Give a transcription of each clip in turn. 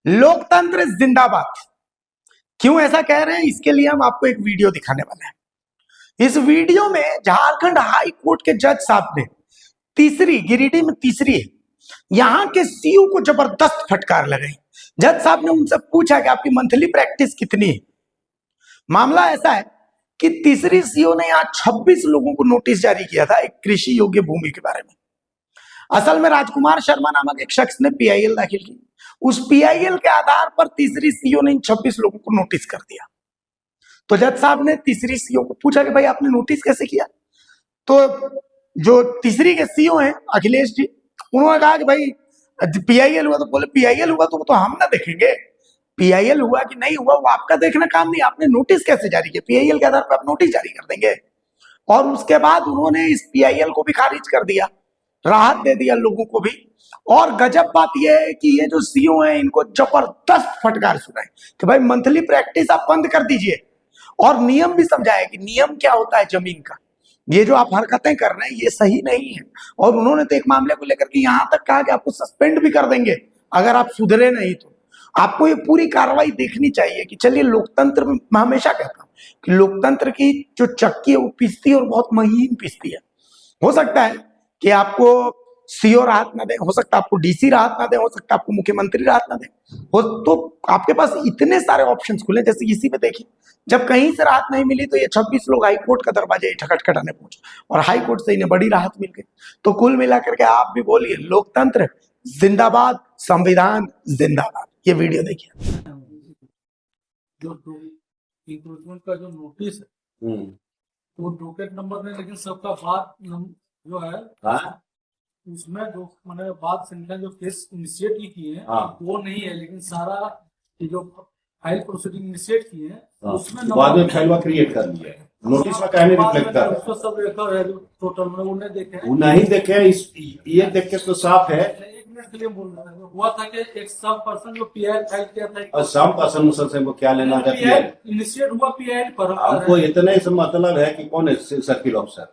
लोकतंत्र जिंदाबाद। क्यों ऐसा कह रहे हैं, इसके लिए हम आपको एक वीडियो दिखाने वाले हैं। इस वीडियो में झारखंड हाई कोर्ट के जज साहब ने गिरिडीह में तीसरी है, यहां के सीयू को जबरदस्त फटकार लगाई। जज साहब ने उनसे पूछा कि आपकी मंथली प्रैक्टिस कितनी है। मामला ऐसा है कि तीसरी सीयू ने यहां 26 लोगों को नोटिस जारी किया था एक कृषि योग्य भूमि के बारे में। असल में राजकुमार शर्मा नामक एक शख्स ने पीआईएल दाखिल की। उस पीआईएल के आधार पर तीसरी सीओ ने इन 26 लोगों को नोटिस कर दिया। तो जज साहब ने तीसरी सीओ को पूछा कि भाई आपने नोटिस कैसे किया। तो जो तीसरी के सीओ हैं अखिलेश जी, उन्होंने कहा कि भाई पीआईएल हुआ। तो बोले पीआईएल हुआ तो हम ना देखेंगे, पीआईएल हुआ कि नहीं हुआ वो आपका देखना काम नहीं, आपने नोटिस कैसे जारी किया, पीआईएल के आधार पर आप नोटिस जारी कर देंगे। और उसके बाद उन्होंने इस पीआईएल को भी खारिज कर दिया, राहत दे दिया लोगों को भी। और गजब बात यह है कि ये जो सीओ हैं इनको जबरदस्त फटकार सुनाई कि भाई मंथली प्रैक्टिस आप बंद कर दीजिए, और नियम भी समझाया कि नियम क्या होता है जमीन का। ये जो आप हरकतें कर रहे हैं ये सही नहीं है। और उन्होंने तो एक मामले को लेकर के यहां तक कहा कि आपको सस्पेंड भी कर देंगे अगर आप सुधरे नहीं तो। आपको ये पूरी कार्रवाई देखनी चाहिए कि चलिए लोकतंत्र में मैं हमेशा कहता हूं कि लोकतंत्र की जो चक्की है वो पिसती है और बहुत महीन पिसती है। हो सकता है कि आपको सीओ राहत ना दे, हो सकता है आपको डीसी राहत ना दे, हो सकता है आपको मुख्यमंत्री राहत ना दे, हो तो आपके पास इतने सारे ऑप्शंस खुले। जैसे इसी में देखिए, जब कहीं से राहत नहीं मिली तो ये 26 लोग हाई कोर्ट का दरवाजा खटखटाने पहुंचे और हाई कोर्ट से इन्हें बड़ी राहत मिल गई। तो कुल मिलाकर के आप भी बोलिए लोकतंत्र जिंदाबाद, संविधान जिंदाबाद। ये वीडियो देखिए। जो इंक्रोचमेंट का जो नोटिस है वो डॉकेट नंबर में, लेकिन सबका बात जो है उसमें जो मैंने बात संख्या जो केस इनिशिएट की है वो नहीं है, लेकिन सारा जो फाइल प्रोसीडिंग इनिशिएट किए हैं उसमें बाद में फाइल क्रिएट कर लिया है। नोटिस में कहने रिफ्लेक्ट कर उसको सब रेखा है टोटल में उन्हें देखे वो नहीं देखे। ये देख के तो साफ है। एक मिनट के लिए बोल रहा है, हुआ था कि एक सब पर्सन जो पीआई फाइल किया था और सम पर्सन मुसल को क्या लेना था पीआई इनिशिएट हुआ पीआई पर। हमको इतने से मतलब है कि कौन है सर्किल ऑफिसर।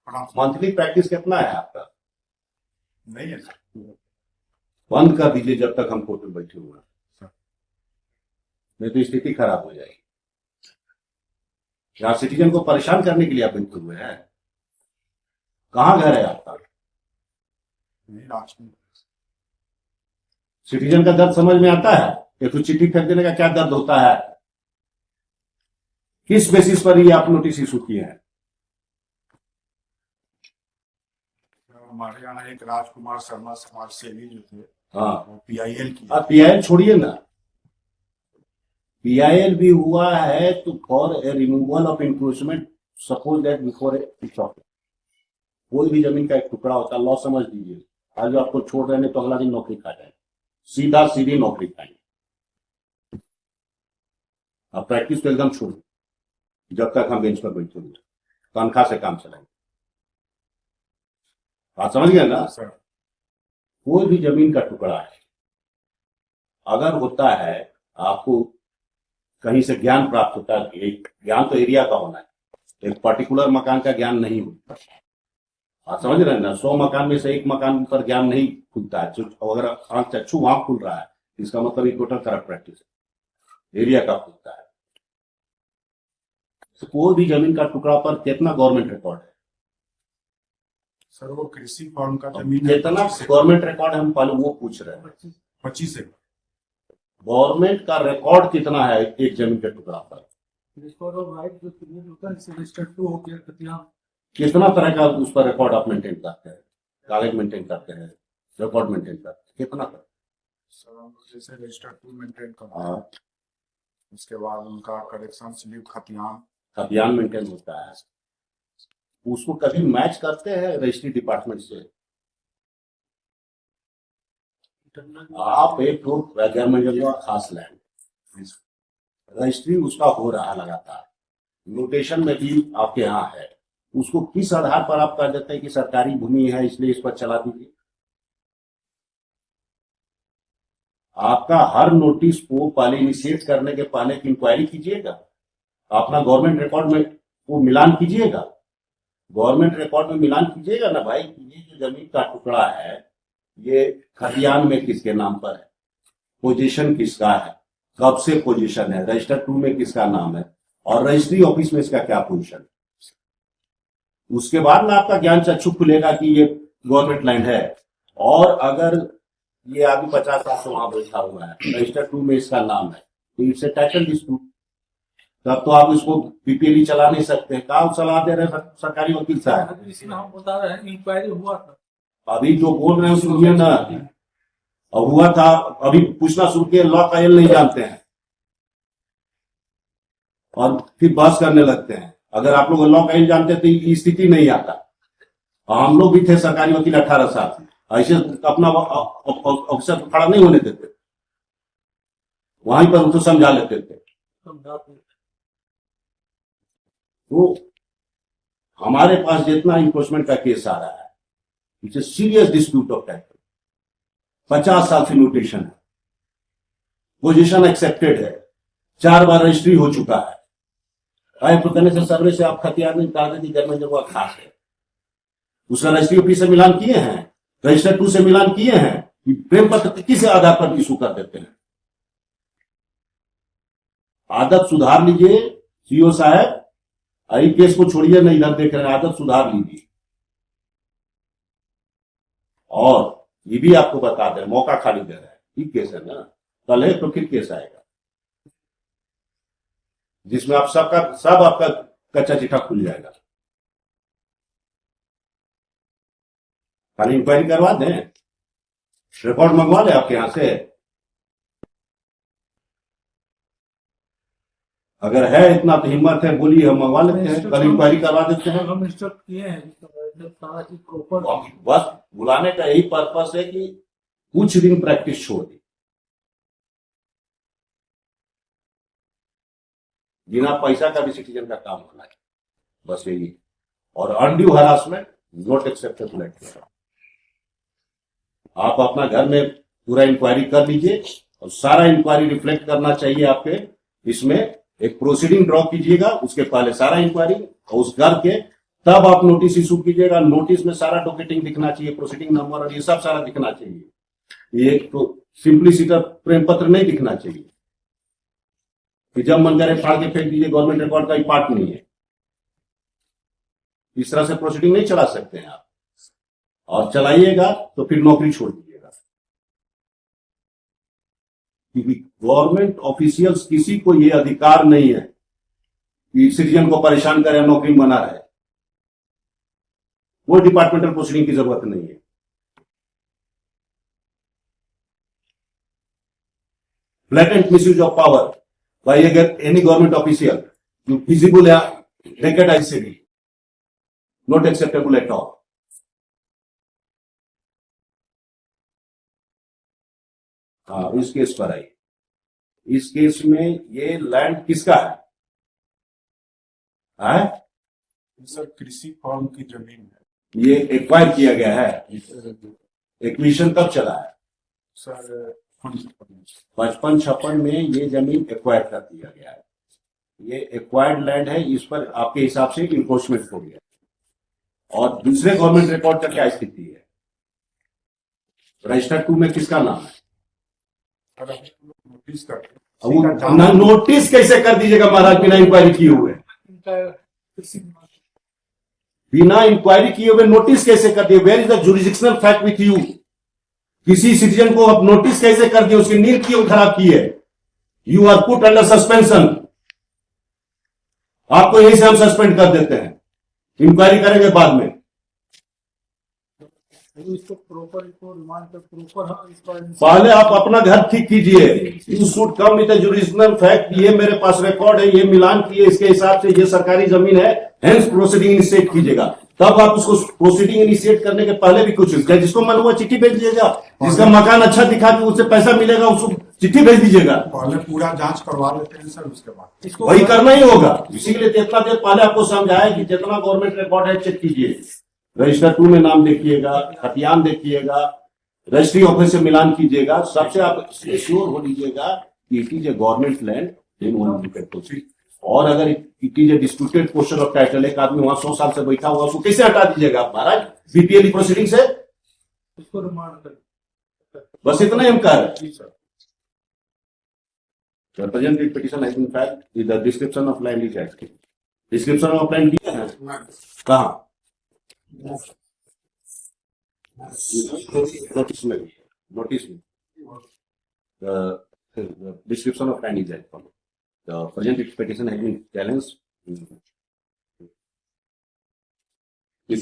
मंथली प्रैक्टिस कितना है आपका? नहीं है, बंद कर दीजिए जब तक हम कोर्ट में बैठे हुए हैं, नहीं तो स्थिति खराब हो जाएगी। यहाँ सिटीजन को परेशान करने के लिए आप बैठे हुए हैं। कहाँ घर है आपका? सिटीजन का दर्द समझ में आता है? एक तो चिट्ठी फेंक देने का क्या दर्द होता है? किस बेसिस पर ये आप नोटिस इशू किए हैं? हमारे यहाँ एक राजकुमार शर्मा समाज सेवी जो थे, हाँ, वो पीआईएल की। आप पीआईएल छोड़िए ना, पीआईएल भी हुआ है तो for a removal of encroachment, suppose that before a chowk. कोई भी जमीन का एक टुकड़ा होता है, लॉ समझ लीजिए। आज आपको छोड़ रहे हैं तो अगला दिन नौकरी खा जाए, सीधा सीधी नौकरी खाएंगे। अब प्रैक्टिस तो एकदम छोड़ जब तक हम बेंच पर बैठे हुए, तनख्वाह से काम चलाएंगे। बात समझ गए ना? कोई भी जमीन का टुकड़ा है, अगर होता है आपको कहीं से ज्ञान प्राप्त होता है, एक ज्ञान तो एरिया का होना है, एक पर्टिकुलर मकान का ज्ञान नहीं होता। आप समझ रहे हैं ना? 100 मकान में से एक मकान पर ज्ञान नहीं खुलता है। अगर आंख चक्षु वहां खुल रहा है इसका मतलब ये टोटल करप्ट प्रैक्टिस है, एरिया का खुलता है। तो कोई भी जमीन का टुकड़ा पर कितना गवर्नमेंट रिकॉर्ड है? सर वो कृषि फॉर्म का जमीन कितना गवर्नमेंट रिकॉर्ड है हम पहले वो पूछ रहे हैं। 25 एकड़। गवर्नमेंट का रिकॉर्ड कितना है एक जमीन के टुकड़ा पर? कितना तरह का उस पर रिकॉर्ड आप मेंटेन करते हैं? कागज मेंटेन करते हैं, रिकॉर्ड मेंटेन करते हैं, कितना कर? सर हम जैसे रजिस्टर 2 मेंटेन करते हैं, उसके बाद उनका करेक्शन स्लिप खतियान मेंटेन होता है। उसको कभी मैच करते हैं रजिस्ट्री डिपार्टमेंट से? आप एक खास लैंड रजिस्ट्री उसका हो रहा लगातार, नोटेशन में भी आपके यहाँ है, उसको किस आधार पर आप कह देते हैं कि सरकारी भूमि है इसलिए इस पर चला दीजिए? आपका हर नोटिस को पहले इनिशिएट करने के पहले की इंक्वायरी कीजिएगा, अपना गवर्नमेंट रिकॉर्ड में वो मिलान कीजिएगा, गवर्नमेंट रिकॉर्ड में मिलान कीजिएगा ना भाई, ये जो जमीन का टुकड़ा है ये खतियान में किसके नाम पर है, पोजीशन किसका है, कब से पोजीशन है, रजिस्टर 2 में किसका नाम है और रजिस्ट्री ऑफिस में इसका क्या पोजीशन है। उसके बाद में आपका ज्ञान चक्षु खुलेगा कि ये गवर्नमेंट लैंड है। और अगर ये अभी 50 साल से वहां बैठा हुआ है, रजिस्टर 2 में इसका नाम है, तो इट्स ए टाइटल डिस्प्यूट। तब तो आप इसको पीपीएलई चला नहीं सकते। कहाँ सलाह दे रहे हैं सरकारी वकील साहब? इसमें हम बता रहे हैं इंक्वायरी हुआ था। अभी जो बोल रहे हैं सुनिए ना, अब हुआ था, अभी पूछना शुरू किया, लॉ का एल नहीं जानते हैं और फिर बहस करने लगते हैं। अगर आप लोग लॉ का एल जानते तो ये स्थिति नहीं आता। और हम लोग भी थे सरकारी वकील 18 साल, ऐसे अपना अफसर खड़ा नहीं होने देते, वहीं पर उनको समझा लेते थे। तो हमारे पास जितना इंफोर्समेंट का केस आ रहा है, it's a serious dispute of title. 50 साल से म्यूटेशन है, पोजीशन एक्सेप्टेड है, 4 बार रजिस्ट्री हो चुका है। तो कहने से सर्वे से आप खतियान नहीं कागज गर्मेंट जगह खास है, उसका रजिस्ट्री ऑफिस से मिलान किए हैं, रजिस्टर 2 से मिलान किए हैं, प्रेम पत्र किस आधार पर इशू कर देते हैं। आदत सुधार लीजिए सीओ साहब, आई केस को छोड़िए, नहीं इधर देख रहे हैं, आदत सुधार लीजिए। और ये भी आपको बता दें, मौका खाली दे रहा है, ठीक केस है ना, कल है तो फिर केस आएगा जिसमें आप सब आपका कच्चा चिट्ठा खुल जाएगा। खाली इंक्वायरी करवा दें, रिकॉर्ड मंगवा ले आपके यहां से। अगर है इतना तो हिम्मत है, बोलिए, हम मंगवा लेते हैं, कल इंक्वायरी करवा देते हैं। हम इंस्ट्रक्ट किए हैं सारा चीज प्रॉपर। बस बुलाने का यही पर्पस है कि कुछ दिन प्रैक्टिस छोड़ दी, बिना पैसा का भी सिटीजन का काम होना है, बस यही। और undue harassment not acceptable eight. आप अपना घर में पूरा इंक्वायरी कर लीजिए और सारा इंक्वायरी रिफ्लेक्ट करना चाहिए आपके इसमें। एक प्रोसीडिंग ड्रॉ कीजिएगा, उसके पहले सारा इंक्वायरी, और उस करके तब आप नोटिस इशू कीजिएगा। नोटिस में सारा डॉकेटिंग दिखना चाहिए, प्रोसीडिंग नंबर और ये सब सारा दिखना चाहिए। ये तो सिंपलिसिटर प्रेम पत्र नहीं दिखना चाहिए कि जब मन करे फाड़ के फेंक दीजिए, गवर्नमेंट रिकॉर्ड का ही पार्ट नहीं है। इस तरह से प्रोसीडिंग नहीं चला सकते हैं आप, और चलाइएगा तो फिर नौकरी छोड़ दीजिएगा। क्योंकि गवर्नमेंट ऑफिशियल्स किसी को ये अधिकार नहीं है कि सिटीजन को परेशान करे, नौकरी में बना रहे। वो डिपार्टमेंटल प्रोसीडिंग की जरूरत नहीं है। Blatant misuse of power by any government official जो फिजिबल या नेकेड आई से भी नॉट एक्सेप्टेबल एट ऑल। हाँ, इस केस पर आई। इस केस में ये लैंड किसका है? सर कृषि फॉर्म की जमीन है। ये एक्वायर किया गया है। एक्विजिशन कब चला है? सर 55-56 में ये जमीन एक्वायर कर दिया गया है। ये एक्वायर्ड लैंड है, इस पर आपके हिसाब से इन्फोर्समेंट हो गया। और दूसरे गवर्नमेंट रिकॉर्ड का क्या स्थिति है? रजिस्टर 2 में किसका नाम है? नोटिस कर नोटिस कैसे कर दीजिएगा महाराज बिना इंक्वायरी किए हुए? बिना इंक्वायरी किए हुए नोटिस कैसे कर दिए? Where is the jurisdictional fact with you? किसी सिटीजन को आप नोटिस कैसे कर दिए? उसकी नींद क्यों खराब की है? You are put under suspension. आपको यही से हम सस्पेंड कर देते हैं, इंक्वायरी करेंगे बाद में। इसको प्रॉपर रिमांड कर प्रॉपर। पहले आप अपना घर ठीक कीजिए। You should come with jurisdictional fact, ये मेरे पास रिकॉर्ड है, ये मिलान किए, इसके हिसाब से ये सरकारी जमीन है, हेंस प्रोसीडिंग इनिशिएट कीजिएगा। तब आप उसको प्रोसीडिंग इनिशिएट करने के पहले भी कुछ जिसको मन हुआ चिट्ठी भेज दीजिएगा, जिसका मकान अच्छा दिखा कि उससे पैसा मिलेगा उसको चिट्ठी भेज दीजिएगा। पहले पूरा जांच करवा लेते हैं सर, उसके बाद वही करना ही होगा। इसीलिए जितना देर पहले आपको समझाया कि जितना गवर्नमेंट रिकॉर्ड है चेक कीजिए। रजिस्टर 2 में नाम देखिएगा, खतियान देखिएगा, रजिस्ट्री ऑफिस से मिलान कीजिएगा। सबसे आप श्योर हो लीजिएगा कि it is a government land in one depend. और अगर it is a disputed portion of title, एक आदमी वहां 100 साल से बैठा हुआ, उसको कैसे हटा दीजिएगा आप महाराज बीपीएल प्रोसीडिंग से? इसको रिमांड कर, बस इतना ही हम कह रहे हैं। The present petition has been filed with the description of land is active. Description of land दिया है कहाँ? Notice में भी, notice में. The description of land is active. The present petition has been challenged. The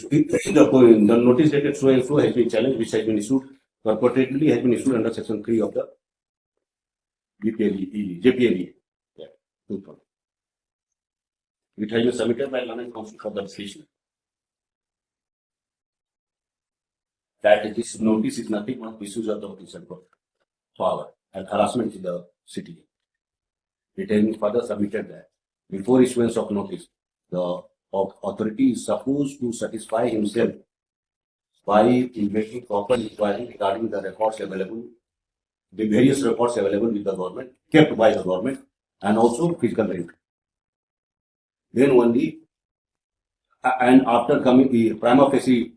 notice dated so and so has been challenged, which has been issued purportedly has been issued under section 3 of the JPLE. Yeah, 2000. It has been submitted by Land Council for the decision. That this notice is nothing but misuse of the official power and harassment to the city. It has been further submitted that before issuance of notice, the authority is supposed to satisfy himself by making proper inquiry regarding the records available, the various records available with the government, kept by the government, and also physical record. Then only, and after coming the prima facie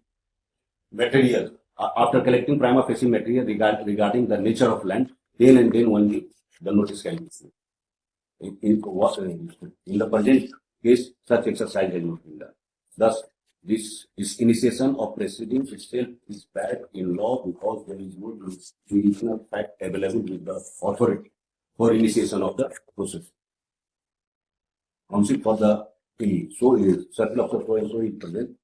material, after collecting prima facie material regarding the nature of land, then and then only the notice can be issued. In the present case, such exercise has not been done. Thus, this initiation of proceedings itself is bad in law because there is no jurisdictional fact available with the authority for initiation of the process. Counsel for the circle of the so and so is present.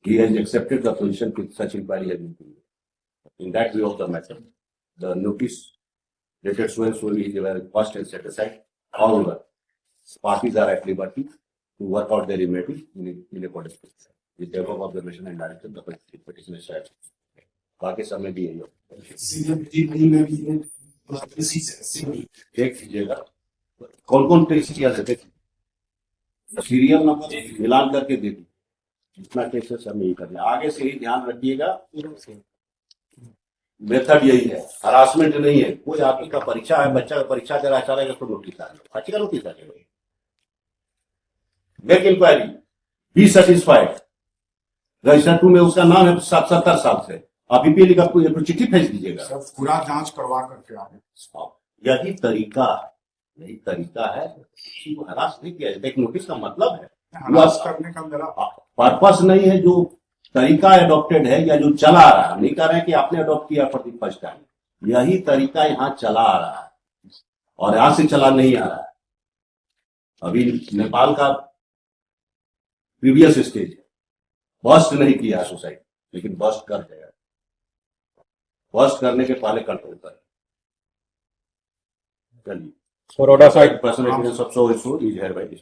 He has accepted the position with such inquiry has been made. In that view of the matter, the notice dated so and so is passed and set aside. However, parties are at liberty to work out their remedy in accordance with the above observation and direction. The petition is set. बाकी समय भी यही हो. देख लीजिएगा कौन serial है, देख सीरियल नंबर मिलान करके दे दी. इतना केसेस हमें यही करना. आगे से ही ध्यान रखिएगा, मेथड यही है, हरासमेंट नहीं है. कोई आदमी का परीक्षा है, बच्चा का परीक्षा दे रहा चलेगा तो नोटिस आ जाएगा, अच्छी का नोटिस आ जाएगा. Make inquiry, be satisfied. Register 2 में उसका नाम है 70 साल से. आप ईपीएल का कोई चिट्ठी भेज दीजिएगा, सब पूरा जांच करवा करके आगे. यही तरीका है. हरास नहीं किया जाता. एक नोटिस का मतलब है, हरास करने का मेरा पर्पस नहीं है. जो तरीका एडॉप्टेड है या जो चला आ रहा है, नहीं कह रहे हैं कि आपने अडॉप्ट किया फॉर द फर्स्ट टाइम. यही तरीका यहाँ चला आ रहा है और यहां से चला नहीं आ रहा है. अभी नेपाल का प्रीवियस स्टेज है, बस्ट नहीं किया सोसाइटी, लेकिन बस्ट कर गया. बस्ट करने के पहले कंट्रोल करें. चलिए, Baroda side personal evidence of so is here by this.